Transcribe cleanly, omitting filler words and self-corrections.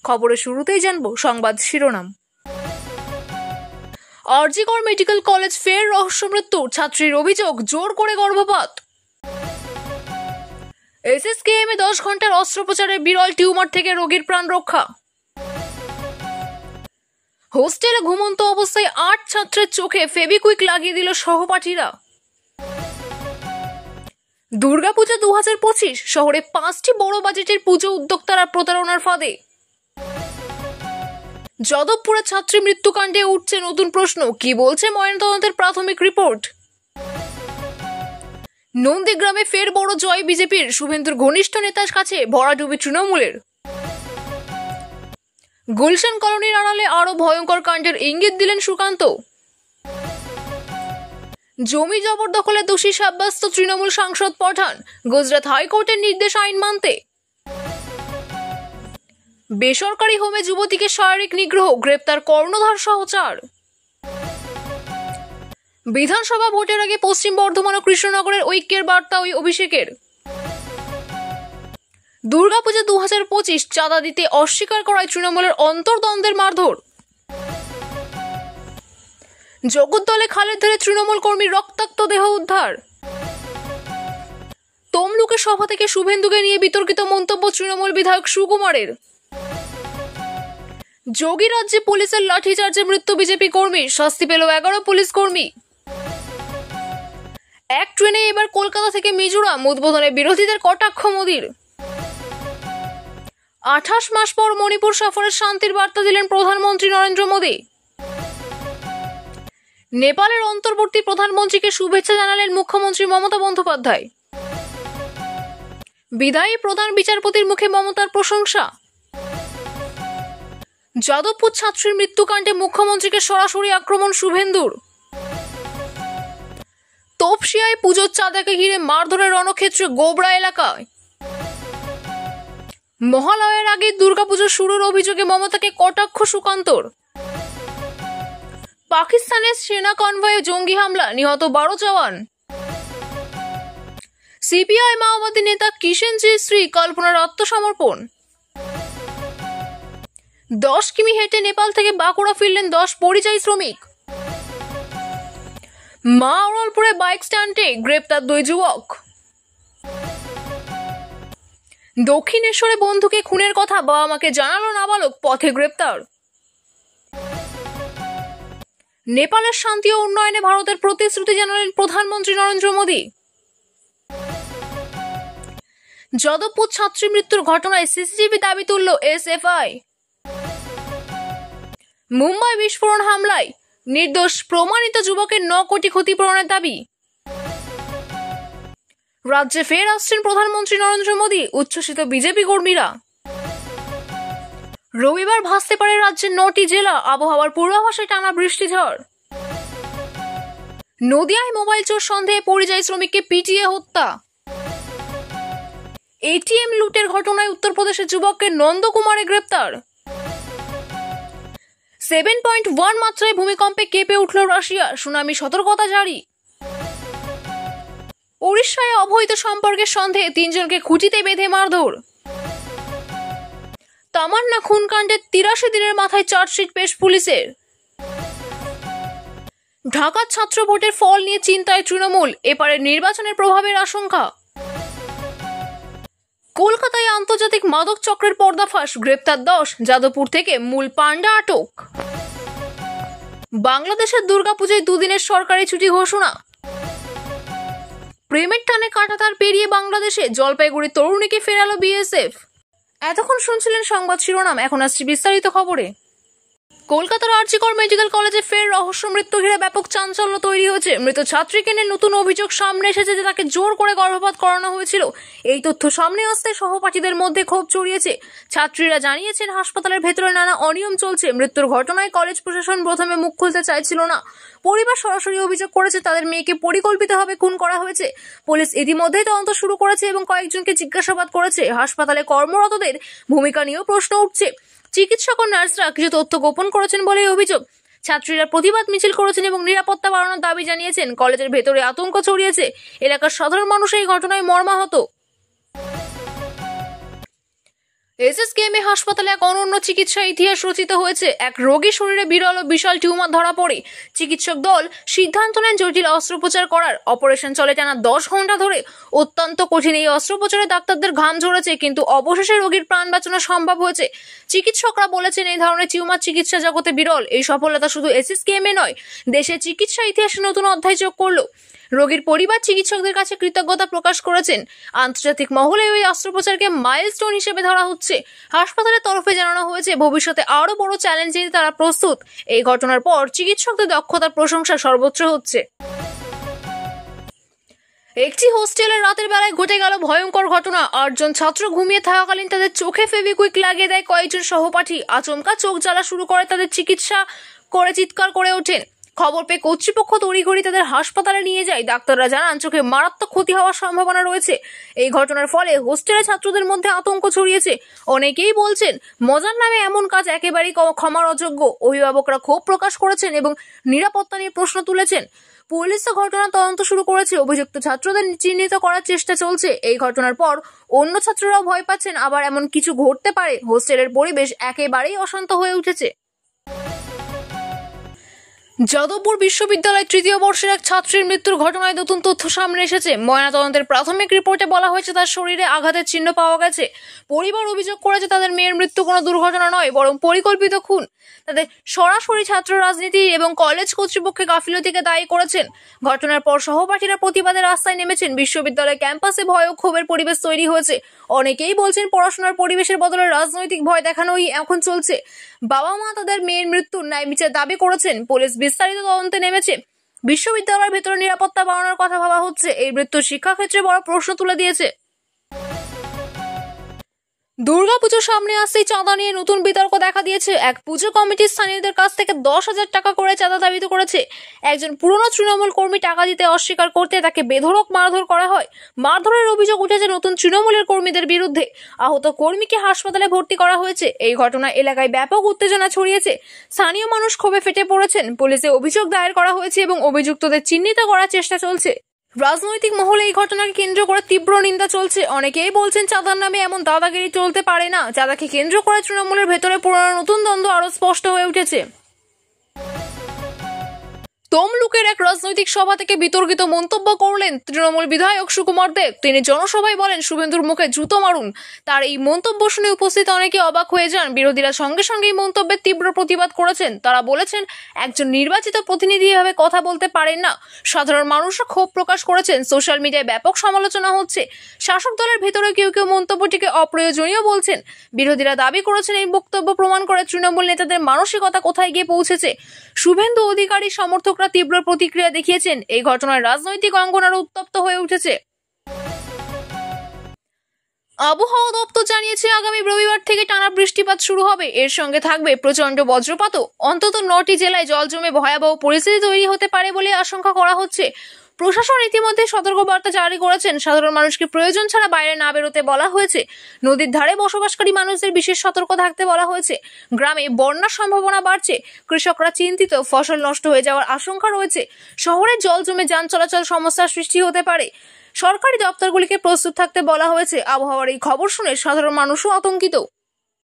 খবরের শুরুতেই জানবো সংবাদ শিরোনাম। আরজিকর মেডিকেল কলেজ ফের রহস্য মৃত্যু, ছাত্রীর অভিযোগ জোর করে গর্ভপাত। এসএসকেএম এ 10 ঘন্টার অস্ত্রোপচারে বিরল টিউমার থেকে রোগীর প্রাণ রক্ষা। হোস্টেলে ঘুমন্ত অবস্থায় 8 ছাত্রের চোখে ফেবিকুইক লাগিয়ে দিল সহপাঠীরা। দুর্গাপূজা 2025, শহরে 5টি বড় বাজেটের পুজো উদ্যোক্তারা প্রতারণার ফাঁদে। যাদবপুরে ছাত্রী মৃত্যুকাণ্ডে উঠছে নতুন প্রশ্ন, কি বলছে ময়নাতদন্তের প্রাথমিক রিপোর্ট। নন্দীগ্রামে ফের বড় জয় বিজেপির, শুভেন্দুর ঘনিষ্ঠ নেতার কাছে ভরাডুবি তৃণমূলের। গুলশান কলোনির আড়ালে আরো ভয়ঙ্কর কাণ্ডের ইঙ্গিত দিলেন সুকান্ত। জমি জবরদখলে দোষী সাব্যস্ত তৃণমূল সাংসদ পঠান, গুজরাট হাইকোর্টের নির্দেশ আইন মানতে। বেসরকারি হোমে যুবতীকে শারীরিক নিগ্রহ, গ্রেপ্তার কর্ণধার সহচার। বিধানসভা ভোটের আগে পশ্চিম বর্ধমান ও কৃষ্ণনগরের ঐক্যের বার্তা ওই অভিষেকের। দুর্গাপূজা 2025 চাঁদা দিতে অস্বীকার করায় তৃণমূলের অন্তর্দ্বন্দ্বের মারধর। জগদ্দলে খালের ধারে তৃণমূল কর্মীর রক্তাক্ত দেহ উদ্ধার। তমলুকের সভা থেকে শুভেন্দুকে নিয়ে বিতর্কিত মন্তব্য তৃণমূল বিধায়ক সুকুমারের। যোগী রাজ্যে পুলিশের লাঠিচার্জে মৃত্যু বিজেপি কর্মীর, শাস্তি পেল 11 পুলিশ কর্মী। এক ট্রেনে এবার কলকাতা থেকে মিজোরাম, উদ্বোধনে বিরোধীদের কটাক্ষ মোদির। 28 মাস পর মণিপুর সফরের শান্তির বার্তা দিলেন প্রধানমন্ত্রী নরেন্দ্র মোদী। নেপালের অন্তর্বর্তী প্রধানমন্ত্রীকে শুভেচ্ছা জানালেন মুখ্যমন্ত্রী মমতা বন্দ্যোপাধ্যায়। বিদায়ী প্রধান বিচারপতির মুখে মমতার প্রশংসা। যাদবপুর ছাত্রীর মৃত্যুকাণ্ডে মুখ্যমন্ত্রীকে সরাসরি আক্রমণ শুভেন্দুর। তপসিয়ায় পুজোর চাঁদাকে ঘিরে মারধরের রণক্ষেত্র গোবরা এলাকায়। মহালয়ের আগে দুর্গাপুজো শুরুর অভিযোগে মমতাকে কটাক্ষ সুকান্তর। পাকিস্তানের সেনা কনভয়ে জঙ্গি হামলা, নিহত 12 জওয়ান। সিপিআই মাওবাদী নেতা কিষেনজির স্ত্রী কল্পনার আত্মসমর্পণ। 10 কিমি হেঁটে নেপাল থেকে বাঁকুড়া ফিরলেন 10 পরিযায়ী শ্রমিক। মা ওরালপুরে বাইক স্ট্যান্ডে গ্রেপ্তার 2 যুবক। দক্ষিণেশ্বরে বন্ধুকে খুনের কথা বাবা মাকে জানালো নাবালক, পথে গ্রেপ্তার। নেপালের শান্তি ও উন্নয়নে ভারতের প্রতিশ্রুতি জানালেন প্রধানমন্ত্রী নরেন্দ্র মোদী। যাদবপুর ছাত্রী মৃত্যুর ঘটনায় সিসিটিভি দাবি তুলল এসএফআই। মুম্বাই বিস্ফোরণ হামলায় নির্দোষ প্রমাণিত যুবকের 9 কোটি ক্ষতিপূরণের দাবি। রাজ্যে ফের আসছেন প্রধানমন্ত্রী নরেন্দ্র মোদী, উচ্ছ্বসিত বিজেপি কর্মীরা। রবিবার ভাসতে পারে রাজ্যের 9টি জেলা, আবহাওয়ার পূর্বাভাসে টানা বৃষ্টিঝড়। নদিয়ায় মোবাইল চোর সন্দেহে পরিযায়ী শ্রমিককে পিটিয়ে হত্যা। এটিএম লুটের ঘটনায় উত্তরপ্রদেশের যুবককে নন্দকুমারে গ্রেপ্তার। 7.1 মাত্রায় ভূমিকম্পে কেঁপে উঠল রাশিয়া, সুনামি সতর্কতা জারি। উড়িষ্যায় অবৈধ সম্পর্কের সন্দেহে 3 জনকে খুঁটিতে বেঁধে মারধর। তামান্না খুনকাণ্ডের 83 দিনের মাথায় চার্জশিট পেশ পুলিশের। ঢাকার ছাত্র ভোটের ফল নিয়ে চিন্তায় তৃণমূল, এপারের নির্বাচনের প্রভাবের আশঙ্কা। কলকাতায় আন্তর্জাতিক মাদক চক্রের পর্দাফাঁস, গ্রেপ্তার 10, যাদবপুর থেকে মূল পান্ডা আটক। বাংলাদেশের দুর্গাপূজায় 2 দিনের সরকারি ছুটি ঘোষণা। প্রেমের টানে কাঁটাতার পেরিয়ে বাংলাদেশে জলপাইগুড়ি তরুণীকে ফেরালো বিএসএফ। এতক্ষণ শুনছিলেন সংবাদ শিরোনাম, এখন আসছি বিস্তারিত খবরে। কলকাতার আরজিকর মেডিকেল কলেজে ফের রহস্য মৃত্যু ঘিরে ব্যাপক চাঞ্চল্য তৈরি হয়েছে। মৃত ছাত্রীকে নিয়ে নতুন অভিযোগ সামনে এসেছে যে তাকে জোর করে গর্ভপাত করানো হয়েছিল। এই তথ্য সামনে আসতে সহপাঠীদের মধ্যে ক্ষোভ ছড়িয়েছে। ছাত্রীরা জানিয়েছেন হাসপাতালের ভেতরে নানা অনিয়ম চলছে। মৃত্যুর ঘটনায় কলেজ প্রশাসন প্রথমে মুখ খুলতে চাইছিল না। পরিবার সরাসরি অভিযোগ করেছে তাদের মেয়েকে পরিকল্পিতভাবে খুন করা হয়েছে। পুলিশ ইতিমধ্যেই তদন্ত শুরু করেছে এবং কয়েকজনকে জিজ্ঞাসাবাদ করেছে। হাসপাতালে কর্মরতদের ভূমিকা নিয়েও প্রশ্ন উঠছে। চিকিৎসক ও নার্সরা কিছু তথ্য গোপন করেছেন বলেই অভিযোগ। ছাত্রীরা প্রতিবাদ মিছিল করেছেন এবং নিরাপত্তা বাড়ানোর দাবি জানিয়েছেন। কলেজের ভেতরে আতঙ্ক ছড়িয়েছে। এলাকার সাধারণ মানুষ এই ঘটনায় মর্মাহত। এসএসকেএমএ হাসপাতালে এক অনন্য চিকিৎসা ইতিহাস রচিত হয়েছে। এক রোগীর শরীরে বিরল ও বিশাল টিউমার ধরা পড়ে চিকিৎসক দল সিদ্ধান্ত নেন জটিল অস্ত্রোপচার করার। অপারেশন চলে টানা 10 ঘন্টা ধরে। অত্যন্ত কঠিন এই অস্ত্রোপচারে ডাক্তারদের ঘাম ঝরেছে, কিন্তু অবশেষে রোগীর প্রাণ বাঁচানো সম্ভব হয়েছে। চিকিৎসকরা বলেছেন এই ধরনের টিউমার চিকিৎসা জগতে বিরল। এই সফলতা শুধু এসএসকেএমএ নয়, দেশের চিকিৎসা ইতিহাসে নতুন অধ্যায় যোগ করলো। রোগীর পরিবার চিকিৎসকদের কাছে কৃতজ্ঞতা প্রকাশ করেছেন। আন্তর্জাতিক মহলে ওই অস্ত্রোপচারকে মাইলস্টোন হিসেবে ধরা হচ্ছে। হাসপাতালের তরফে জানানো হয়েছে ভবিষ্যতে আরো বড় চ্যালেঞ্জ নিতে তারা প্রস্তুত। এই ঘটনার পর চিকিৎসকদের দক্ষতার প্রশংসা সর্বত্র হচ্ছে। একটি হোস্টেলের রাতের বেলায় ঘটে গেল ভয়ঙ্কর ঘটনা। 8 জন ছাত্র ঘুমিয়ে থাকাকালীন তাদের চোখে ফেভিকুইক লাগিয়ে দেয় কয়েকজন সহপাঠী। আচমকা চোখ জ্বালা শুরু করে, তাদের চিকিৎসা করে চিৎকার করে ওঠেন। খবর পেয়ে কর্তৃপক্ষ তড়িঘড়ি তাদের হাসপাতালে নিয়ে যায়। ডাক্তাররা জানান চোখে মারাত্মক ক্ষতি হওয়ার সম্ভাবনা রয়েছে। এই ঘটনার ফলে হোস্টেলের ছাত্রদের মধ্যে আতঙ্ক ছড়িয়েছে। অনেকেই বলছেন মজার নামে এমন কাজ একেবারেই ক্ষমার অযোগ্য। অভিভাবকরা ক্ষোভ প্রকাশ করেছেন এবং নিরাপত্তা নিয়ে প্রশ্ন তুলেছেন। পুলিশ ঘটনার তদন্ত শুরু করেছে। অভিযুক্ত ছাত্রদের চিহ্নিত করার চেষ্টা চলছে। এই ঘটনার পর অন্য ছাত্ররাও ভয় পাচ্ছেন আবার এমন কিছু ঘটতে পারে। হোস্টেলের পরিবেশ একেবারেই অশান্ত হয়ে উঠেছে। যাদবপুর বিশ্ববিদ্যালয়ের 3য় বর্ষের এক ছাত্রীর মৃত্যুর ঘটনায় নতুন তথ্য সামনে এসেছে। ময়নাতদন্তের প্রাথমিক রিপোর্টে বলা হয়েছে তার শরীরে আঘাতের চিহ্ন পাওয়া গেছে। পরিবার অভিযোগ করেছে তাদের মেয়ের মৃত্যু কোনো দুর্ঘটনা নয়, বরং পরিকল্পিত খুন। তাদের সরাসরি ছাত্র রাজনীতি এবং কলেজ কর্তৃপক্ষের গাফিলতিকে দায়ী করেছেন। ঘটনার পর সহপাঠীরা প্রতিবাদের রাস্তায় নেমেছেন। বিশ্ববিদ্যালয় ক্যাম্পাসে ভয় ও ক্ষোভের পরিবেশ তৈরি হয়েছে। অনেকেই বলছেন পড়াশোনার পরিবেশের বদলে রাজনৈতিক ভয় দেখানোই এখন চলছে। বাবা মা তাদের মেয়ের মৃত্যুর ন্যায় বিচার দাবি করেছেন। পুলিশ বিস্তারিত তদন্তে নেমেছে। বিশ্ববিদ্যালয়ের ভেতরে নিরাপত্তা বাড়ানোর কথা ভাবা হচ্ছে। এই মৃত্যু শিক্ষাক্ষেত্রে বড় প্রশ্ন তুলে দিয়েছে। দুর্গাপুজোর সামনে আসতেই চাঁদা নিয়ে নতুন বিতর্ক দেখা দিয়েছে। এক পুজো কমিটির স্থানীয়দের কাছ থেকে 10,000 টাকা করে চাঁদা দাবি করেছে। একজন পুরনো তৃণমূল কর্মী টাকা দিতে অস্বীকার করতে তাকে বেধড়ক মারধর করা হয়। মারধরের অভিযোগ উঠেছে নতুন তৃণমূলের কর্মীদের বিরুদ্ধে। আহত কর্মীকে হাসপাতালে ভর্তি করা হয়েছে। এই ঘটনা এলাকায় ব্যাপক উত্তেজনা ছড়িয়েছে। স্থানীয় মানুষ ক্ষোভে ফেটে পড়েছেন। পুলিশে অভিযোগ দায়ের করা হয়েছে এবং অভিযুক্তদের চিহ্নিত করার চেষ্টা চলছে। রাজনৈতিক মহলে এই ঘটনাকে কেন্দ্র করে তীব্র নিন্দা চলছে। অনেকেই বলছেন চাঁদার নামে এমন দাদাগিরি চলতে পারে না। চাঁদাকে কেন্দ্র করে তৃণমূলের ভেতরে পুরনো নতুন দ্বন্দ্ব আরো স্পষ্ট হয়ে উঠেছে। তমলুকের এক রাজনৈতিক সভা থেকে বিতর্কিত মন্তব্য করলেন তৃণমূল বিধায়ক সুকুমার দেব। তিনি জনসভায় বলেন শুভেন্দুর মুখে জুতো মারুন। তার এই মন্তব্য শুনে উপস্থিত অনেকে অবাক হয়ে যান। বিরোধীরা সঙ্গে সঙ্গে এই মন্তব্যের তীব্র প্রতিবাদ করেছেন। তারা বলেছেন একজন নির্বাচিত প্রতিনিধি এভাবে কথা বলতে পারেন না। সাধারণ মানুষরা ক্ষোভ প্রকাশ করেছেন। সোশ্যাল মিডিয়ায় ব্যাপক সমালোচনা হচ্ছে। শাসক দলের ভেতরে কেউ কেউ মন্তব্যটিকে অপ্রয়োজনীয় বলছেন। বিরোধীরা দাবি করেছেন এই বক্তব্য প্রমাণ করে তৃণমূল নেতাদের মানসিকতা কোথায় গিয়ে পৌঁছেছে। শুভেন্দু অধিকারী সমর্থকরা তীব্র প্রতিক্রিয়া দেখিয়েছেন। এই ঘটনায় রাজনৈতিক অঙ্গন আরো উত্তপ্ত হয়ে উঠেছে। আবহাওয়া দপ্তর জানিয়েছে আগামী রবিবার থেকে টানা বৃষ্টিপাত শুরু হবে। এর সঙ্গে থাকবে প্রচন্ড বজ্রপাতও। অন্তত 9টি জেলায় জল জমে ভয়াবহ পরিস্থিতি তৈরি হতে পারে বলে আশঙ্কা করা হচ্ছে। প্রশাসন ইতিমধ্যে সতর্কবার্তা জারি করেছেন। সাধারণ মানুষকে প্রয়োজন ছাড়া বাইরে না বেরোতে বলা হয়েছে। নদীর ধারে বসবাসকারী মানুষদের বিশেষ সতর্ক থাকতে বলা হয়েছে। গ্রামে বন্যার সম্ভাবনা বাড়ছে। কৃষকরা চিন্তিত, ফসল নষ্ট হয়ে যাওয়ার আশঙ্কা রয়েছে। শহরে জল জমে যান চলাচল সমস্যার সৃষ্টি হতে পারে। সরকারি দপ্তরগুলিকে প্রস্তুত থাকতে বলা হয়েছে। আবহাওয়ার এই খবর শুনে সাধারণ মানুষও আতঙ্কিত।